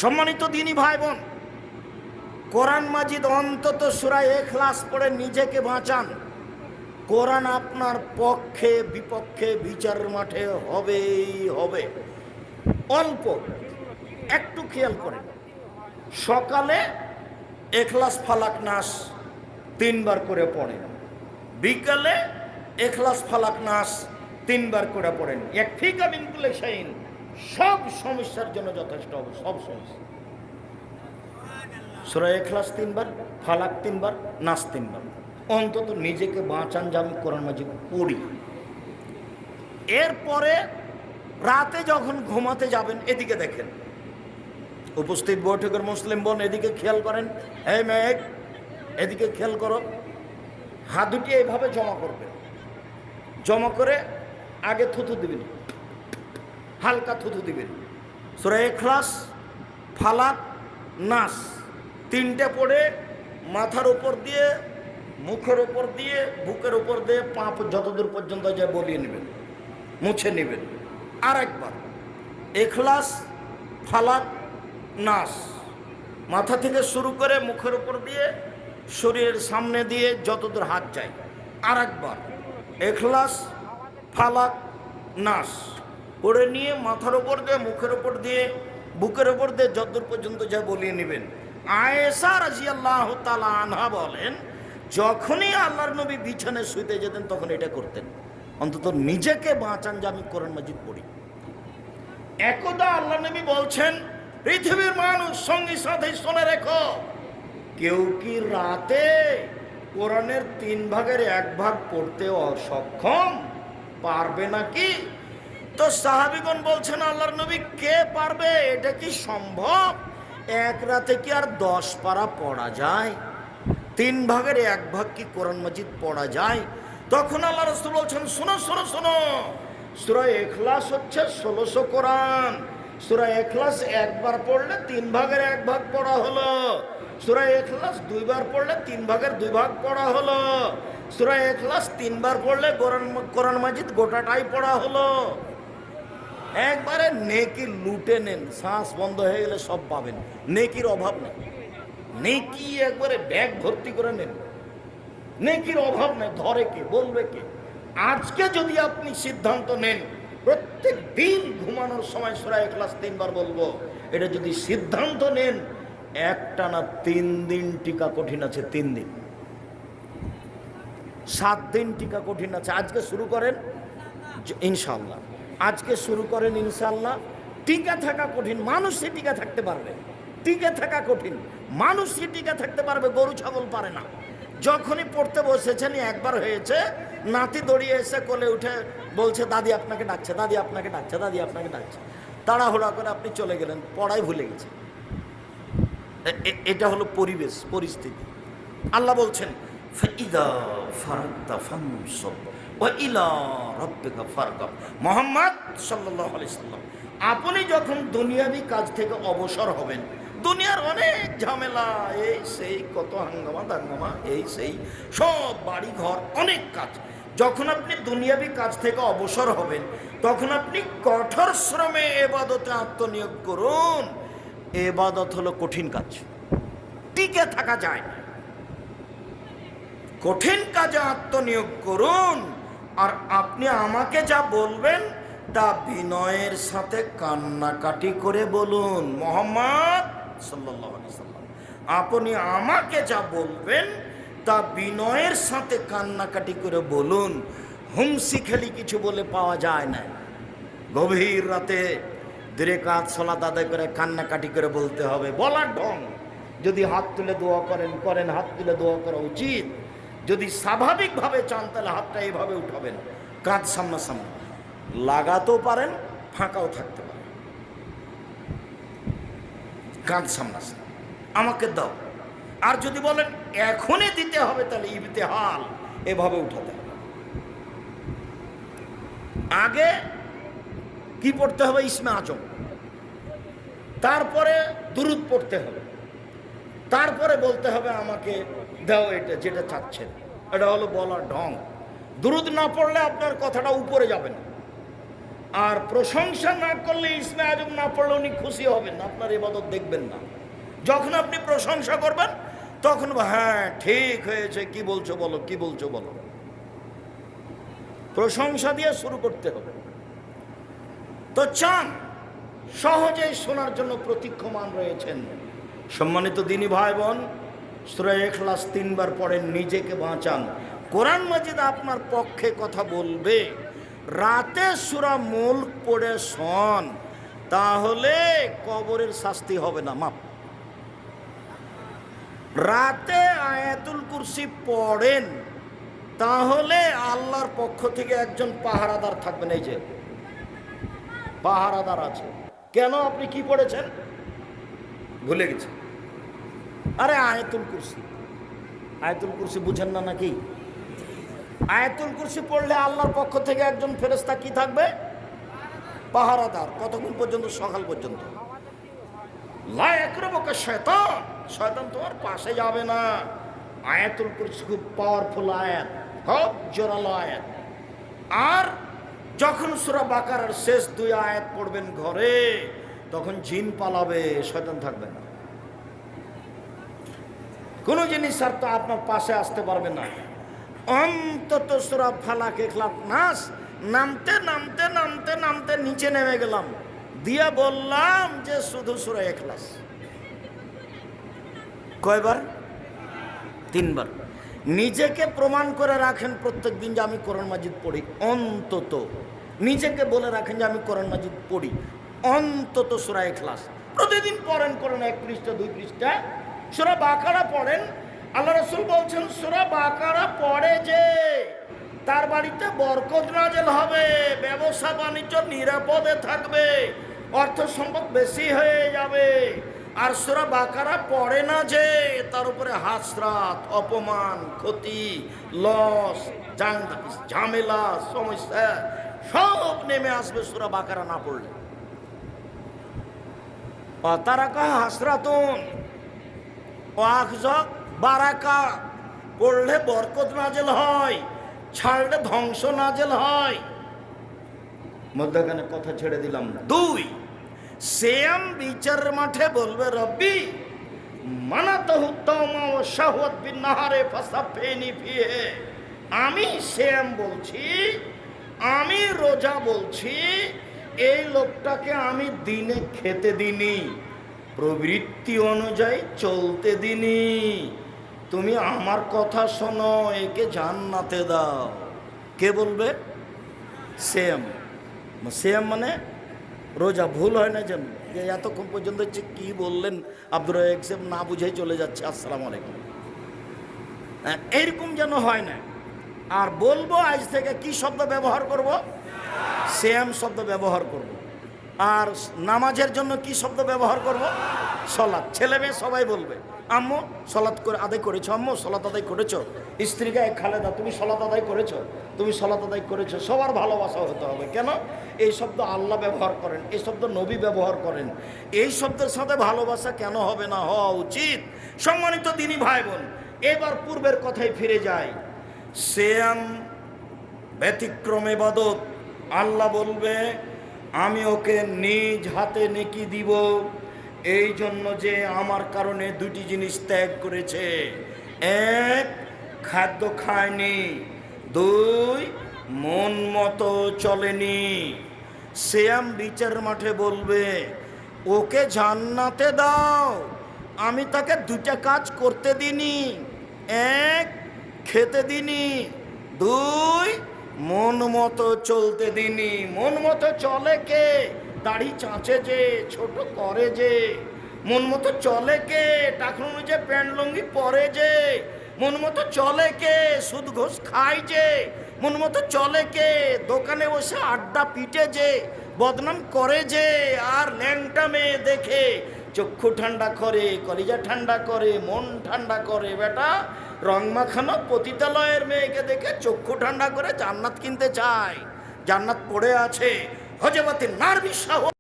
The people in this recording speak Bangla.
সম্মানিত দিনী ভাই বোন, কোরআন মাজিদ অন্তত সূরা ইখলাস পড়ে নিজেকে বাঁচান। কোরআন আপনার পক্ষে বিপক্ষে বিচারের মাঠে হবেই হবে। অল্প একটু খেয়াল করেন, সকালে ইখলাস ফালাক নাস 3 বার করে পড়েন, বিকালে ইখলাস ফালাক নাস 3 বার করে পড়েন। ইয়াকফিকা মিন কুল্লি শাইইন, সব সমস্যার জন্য যথেষ্ট হবে, সব সমস্যা। সূরা ইখলাস 3 বার, ফালাক 3 বার, নাস 3 বার। অন্তত নিজেকে বাঁচান যে আমি কোরআন মাজিদ পড়ি। এরপরে রাতে যখন ঘুমাতে যাবেন, এদিকে দেখেন। উপস্থিত বৈঠকের মুসলিম বোন, এদিকে খেয়াল করেন। এই মেঘ, এদিকে খেয়াল করো। হাত দুটি এইভাবে জমা করবে, জমা করে আগে থুথু দিবেন, হালকা থুথু দিবেন। সূরা ইখলাস, ফালাক, নাস 3টে পড়ে মাথার উপর দিয়ে, মুখের উপর দিয়ে, বুকের উপর দিয়ে, পা যতদূর পর্যন্ত যায় বলিয়ে নেবেন, মুছে নেবেন। আর একবার ইখলাস, ফালাক, নাস মাথা থেকে শুরু করে মুখের উপর দিয়ে, শরীরের সামনে দিয়ে যতদূর হাত যায়। আর একবার ইখলাস, ফালাক, নাস পড়ে নিয়ে মাথার উপর দিয়ে, মুখের উপর দিয়ে, বুকের উপর দিয়ে যতদূর পর্যন্ত যায় বলিয়ে নেবেন। আয়েশা রাদিয়াল্লাহু তাআলা আনহা বলেন, যখনই আল্লাহর নবী বিছানায় শুইতে যেতেন তখন এটা করতেন। অন্তত নিজেকে বাঁচান যে আমি কোরআন মাজিদ পড়ি। একদা আল্লাহ নবী বলছেন, পৃথিবীর মানুষ সঙ্গী সাথে শুনে রেখো, কেউ কি রাতে কোরআনের 3 ভাগের 1 ভাগ পড়তে অসক্ষম পারবে নাকি? তো সাহাবীগণ বলছেন, আল্লাহর নবী কে পারবে? এটা কি সম্ভব? এক রাতে কি আর 10 পারা পড়া যায়? 3 ভাগের 1 ভাগ কি কোরআন মাজিদ পড়া যায়? তখন আল্লাহ রাসূল বলছেন, শোনো শোনো শোনো, সূরা ইখলাস হচ্ছে 1600 কোরআন। সূরা ইখলাস একবার পড়লে 3 ভাগের 1 ভাগ পড়া হলো। সূরা ইখলাস 2 বার পড়লে 3 ভাগের 2 ভাগ পড়া হলো। সূরা ইখলাস 3 বার পড়লে কোরআন মাজিদ গোটাটাই পড়া হলো। একবারে নেকি লুটে নেন, শ্বাস বন্ধ হয়ে গেলে সব পাবেন, নেকির অভাব নেই। নেকি একবারে ব্যাগ ভর্তি করে নেন, নেকির অভাব নেই। ধরে কে, বলবে কে? আজকে যদি আপনি সিদ্ধান্ত নেন প্রত্যেক দিন ঘুমানোর সময় সূরা ইখলাস 3 বার বলবো, এটা যদি সিদ্ধান্ত নেন, একটানা 3 দিন টিকা কঠিন আছে। 3 দিন, 7 দিন টিকা কঠিন আছে। আজকে শুরু করেন ইনশাআল্লাহ, আজকে শুরু করেন ইনশাআল্লাহ। টিকা থাকা কঠিন, মানুষই টিকা থাকতে পারবে। টিকে থাকা কঠিন, মানুষই টিকা থাকতে পারবে, গরু ছাগল পারে না। যখনই পড়তে বসেছেন, একবার হয়েছে, নাতি দড়িয়ে এসে কোলে উঠে বলছে, দাদি আপনাকে ডাকছে, দাদি আপনাকে ডাকছে, দাদি আপনাকে ডাকছে। তাড়াহুড়া করে আপনি চলে গেলেন, পড়াই ভুলে গেছে। এটা হলো পরিবেশ, পরিস্থিতি। আল্লাহ বলছেন, ফাইদা ফারাগতা ফানসব ওয়া ইলা রাব্বিকা ফারগাব। মুহাম্মদ সাল্লাল্লাহু আলাইহি সাল্লাম, আপনি যখন দুনিয়াবি কাজ থেকে অবসর হবেন, দুনিয়ার অনেক ঝামেলা, এই সেই কত হাঙ্গামা দাঙ্গামা, এই সেই সব বাড়ি ঘর অনেক কাজ, যখন আপনি দুনিয়াবি কাজ থেকে অবসর হবেন, তখন আপনি কঠোর শ্রমে ইবাদতে আত্মনিয়োগ করুন। ইবাদত হলো কঠিন কাজ, টিকে থাকা যায় না। কঠিন কাজে আত্মনিয়োগ করুন। আর আপনি আমাকে যা বলবেন তা বিনয়ের সাথে কান্নাকাটি করে বলুন। মুহাম্মদ সাল্লাল্লাহু আলাইহি সাল্লাম, আপনি আমাকে যা বলবেন তা বিনয়ের সাথে কান্নাকাটি করে বলুন। হুমসি খেলি কিছু বলে পাওয়া যায় না। গভীর রাতে 2 রাকাত সালাত আদায় করে কান্নাকাটি করে বলতে হবে, বলার ঢং। যদি হাত তুলে দোয়া করেন, করেন, হাত তুলে দোয়া করা উচিত। যদি স্বাভাবিকভাবে চান তাহলে হাতটা এইভাবে উঠাবেন, কাঁধ সামনাসামনি, লাগাতেও পারেন, ফাঁকাও থাকতে পারেন, কাঁধ সামনাসামনি, আমাকে দাও। আর যদি বলেন এখনই দিতে হবে, তাহলে ইবতিহাল, এভাবে উঠাতে হবে। আগে কি পড়তে হবে? ইসমে আজম, তারপরে দুরুদ পড়তে হবে, তারপরে বলতে হবে আমাকে দাও এটা যেটা চাচ্ছেন। এটা হলো বলার ঢং। দুরুদ না পড়লে আপনার কথাটা উপরে যাবে না। আর প্রশংসা না করলে ইসমে আজম না পড়লে উনি খুশি হবেন না, আপনার ইবাদত দেখবেন না। যখন আপনি প্রশংসা করবেন তখন হ্যাঁ ঠিক হয়েছে, কি বলছো বলো, কি বলছো বলো। প্রশংসা দিয়ে শুরু করতে হবে। তো চান সহজেই শোনার জন্য প্রতীক্ষমান রয়েছেন। সম্মানিত দিনী ভাই বোন, সূরা ইখলাস 3 বার পড়েন, নিজেকে বাঁচান। কোরআন মাজিদ আপনার পক্ষে কথা বলবে। রাতে সূরা মুলক পড়ে শোন, তাহলে কবরের শাস্তি হবে না, মাপ। রাতে আয়াতুল কুরসি পড়েন, তাহলে আল্লাহর পক্ষ থেকে একজন পাহারাদার থাকবেন। এই যে পাহারাদার আছে। কেন? আপনি কি পড়েছেন ভুলে গেছেন। আরে আয়াতুল কুরসি, আয়াতুল কুরসি বুঝেন না নাকি? আয়াতুল কুরসি পড়লে আল্লাহর পক্ষ থেকে একজন ফেরেশতা কি থাকবে? পাহারাদার। কতক্ষণ পর্যন্ত? সকাল পর্যন্ত। লা ইয়াকরুবুকা শয়তান, শয়তান তোমার পাশে যাবে না। আয়াতুল কুরসি খুব পাওয়ারফুল আয়াত, খুব জোরালো আয়াত। আর যখন সূরা বাকারার শেষ 2 আয়াত পড়বেন ঘরে, তখন জিন পালাবে, শয়তান থাকবে না। কোনো জিনিস আর তো আপনার পাশে আসতে পারবে না। অন্তত সূরা ফালাক, ইখলাস, নাস নামতে নামতে নামতে নামতে নিচে নেমে গেলাম, দিয়া বললাম যে শুধু সূরা ইখলাস। কয়বার? 3 বার। নিজেকে প্রমাণ করে রাখেন প্রত্যেক দিন যে আমি কোরআন মাজিদ পড়ি। অন্তত নিজেকে বলে রাখেন যে আমি কোরআন মাজিদ পড়ি, অন্তত সূরা ইখলাস প্রতিদিন পড়েন। কোরআন 1 পৃষ্ঠা 2 পৃষ্ঠা। সূরা বাকারা পড়েন। আল্লাহ রাসূল বলছেন সূরা বাকারা পড়ে যে তার বাড়িতে বরকত নাযিল হবে, ব্যবসা বাণিজ্য নিরাপদে থাকবে, অর্থ সম্পদ বেশি হয়ে যাবে। আর সূরা বাকারা পড়ে না যে তার উপরে হাসরাত, অপমান, ক্ষতি, লস, ঝামেলা, সমস্যা সব নেমে আসবে সূরা বাকারা না পড়লে। তারাকা হাসরাতুন ওয়াখযাক বারাকা, পড়লে বরকত নাযিল হয়, ছাড়লে ধ্বংস নাযিল হয়। মধ্যখানে কথা ছেড়ে দিলাম। 2, সিয়াম বিচারের মাঠে বলবে রব্বি মানাতাহু তাওমা ওয়া শাহওয়াত বিন নাহারে ফাসাফিনি ফিহে। আমি সিয়াম বলছি, আমি রোজা বলছি, এই লোকটাকে আমি দিনে খেতে দিনি, প্রবৃত্তি অনুযায়ী চলতে দিনি। তুমি আমার কথা শোনো, একে জান্নাতে দাও। কে বলবে? সিয়াম। সিয়াম মানে রোজা। ভুল হয় না যেন, যে এতক্ষণ পর্যন্ত হচ্ছে কি বললেন আব্দুর রাজ্জাক সাহেব, না বুঝাই চলে যাচ্ছে আসসালামু আলাইকুম, এইরকম যেন হয় না। আর বলবো আজ থেকে কি শব্দ ব্যবহার করব? সিয়াম শব্দ ব্যবহার করব। আর নামাজের জন্য কি শব্দ ব্যবহার করব? সলাৎ। ছেলে মেয়ে সবাই বলবে আম্মু সলাৎ করে আদায় করেছো, আম্মু সলাৎ আদায় করেছো। স্ত্রীকে খালেদা তুমি সলাৎ আদায় করেছো, তুমি সলাৎ আদায় করেছো। সবার ভালোবাসা হতে হবে। কেন? এই শব্দ আল্লাহ ব্যবহার করেন, এই শব্দ নবী ব্যবহার করেন। এই শব্দের সাথে ভালোবাসা কেন হবে না? হওয়া উচিত। সম্মানিত দিনী ভাই বোন, এবার পূর্বের কথায় ফিরে যায়। সিয়াম ব্যতিক্রম ইবাদত। আল্লাহ বলবে আমি ওকে নিজ হাতে নেকি দিব, এই জন্য যে আমার কারণে 2টি জিনিস ত্যাগ করেছে। 1, খাদ্য খায়নি, 2, মন মতো চলেনি। সিয়াম বিচার মাঠে বলবে ওকে জান্নাতে দাও, আমি তাকে 2টা কাজ করতে দিনি। 1, খেতে দিনি, 2, মন মতো চলতে দিনি। মন মতো চলে কে? দাড়ি চাঁচে যে, ছোট করে যে। মন মতো চলে কে? টাকা অনুযায়ী প্যান্ট লুঙ্গি পরে যে। মন মতো চলে কে? সুদ ঘোষ খায় যে। মন মতো চলে কে? দোকানে বসে আড্ডা পিটে যে, বদনাম করে যে। আর ল্যাংটা মেয়ে দেখে চক্ষু ঠান্ডা করে, কলিজা ঠান্ডা করে, মন ঠান্ডা করে। বেটা রং মাখানো পতিতালয়ের মেয়েকে দেখে চক্ষু ঠান্ডা করে জান্নাত কিনতে চায়। জান্নাত পড়ে আছে হজরতে নারবি শাহ।